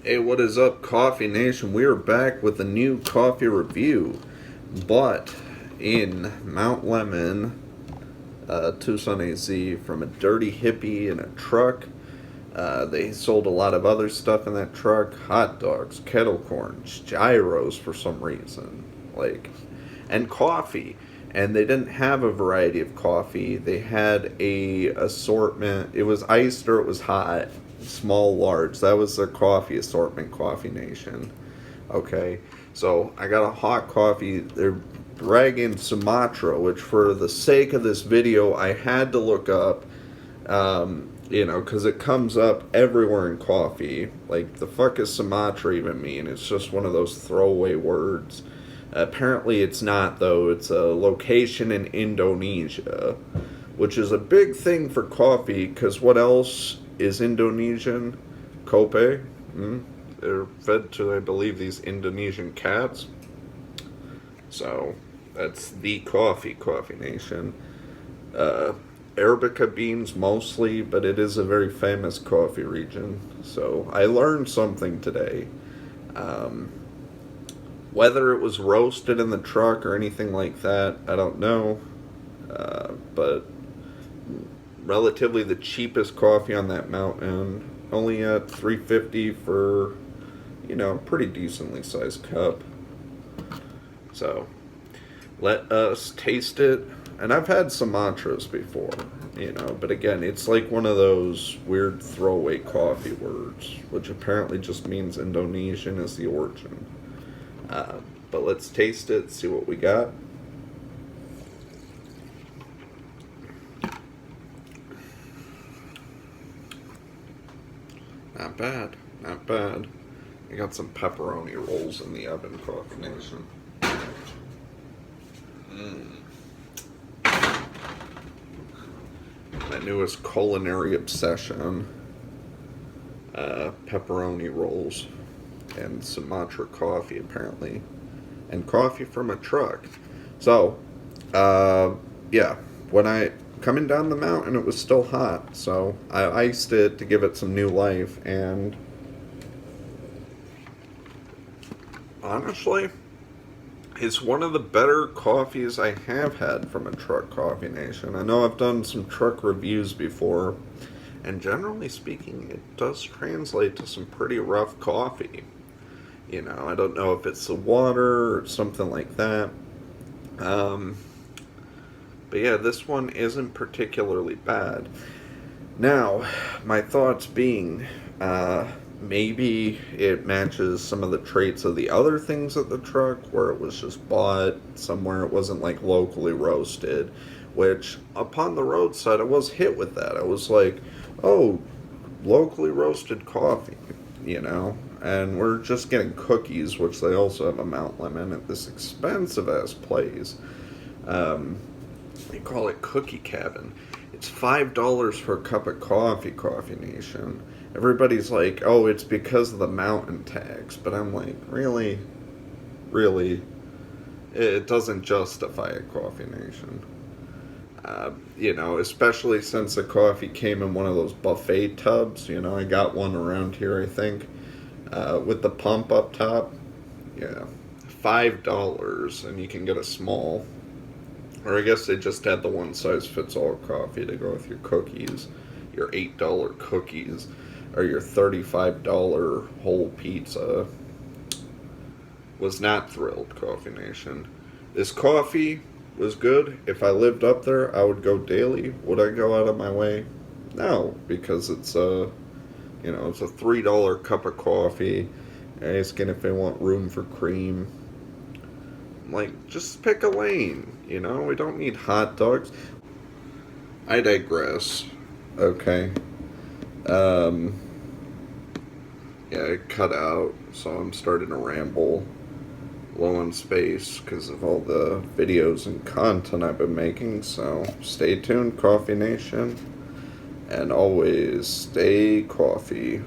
Hey, what is up, Coffee Nation? We are back with a new coffee review, but in Mount Lemon, Tucson, AZ, from a dirty hippie in a truck. They sold a lot of other stuff in that truck: hot dogs, kettle corns, gyros for some reason, and coffee. And they didn't have a variety of coffee. They had a assortment. It was iced or it was hot, small, large. That was their coffee assortment, Coffee Nation. Okay, so I got a hot coffee. They're dragging Sumatra, which for the sake of this video, I had to look up. Because it comes up everywhere in coffee. Like, the fuck is Sumatra even mean? It's just one of those throwaway words. Apparently it's not, though. It's a location in Indonesia, which is a big thing for coffee, because what else is Indonesian? Kopi. They're fed to, I believe, these Indonesian cats. So, that's the Coffee Nation. Arabica beans mostly, but it is a very famous coffee region. So, I learned something today. Whether it was roasted in the truck or anything like that, I don't know. But relatively the cheapest coffee on that mountain, only at $3.50 for, pretty decently sized cup. So, let us taste it. And I've had Sumatras before, but again, it's like one of those weird throwaway coffee words, which apparently just means Indonesian is the origin. But let's taste it, see what we got. Not bad, not bad. I got some pepperoni rolls in the oven, Coffee Nation. My newest culinary obsession. Pepperoni rolls. And Sumatra coffee, apparently. And coffee from a truck. So, when I coming down the mountain, it was still hot. So, I iced it to give it some new life. And honestly, it's one of the better coffees I have had from a truck, Coffee Nation. I know I've done some truck reviews before, and generally speaking, it does translate to some pretty rough coffee. I don't know if it's the water or something like that. But yeah, this one isn't particularly bad. Now, my thoughts being, maybe it matches some of the traits of the other things at the truck, where it was just bought somewhere. It wasn't like locally roasted, which upon the roadside I was hit with that. I was like, oh, locally roasted coffee, and we're just getting cookies, which they also have a Mount Lemon at this expensive ass place. They call it Cookie Cabin. It's $5 for a cup of coffee, Coffee Nation. Everybody's like, oh, it's because of the mountain tax. But I'm like, really? Really? It doesn't justify a, Coffee Nation. Especially since the coffee came in one of those buffet tubs. I got one around here, I think, with the pump up top. Yeah, $5, and you can get a small. Or I guess they just had the one size fits all coffee to go with your cookies, your $8 cookies, or your $35 whole pizza. Was not thrilled, Coffee Nation. This coffee was good. If I lived up there, I would go daily. Would I go out of my way? No, because it's it's a $3 cup of coffee. Asking if they want room for cream. Like, just pick a lane, we don't need hot dogs. I digress. Okay. It cut out, so I'm starting to ramble. Low on space because of all the videos and content I've been making, so stay tuned, Coffee Nation. And always stay coffee.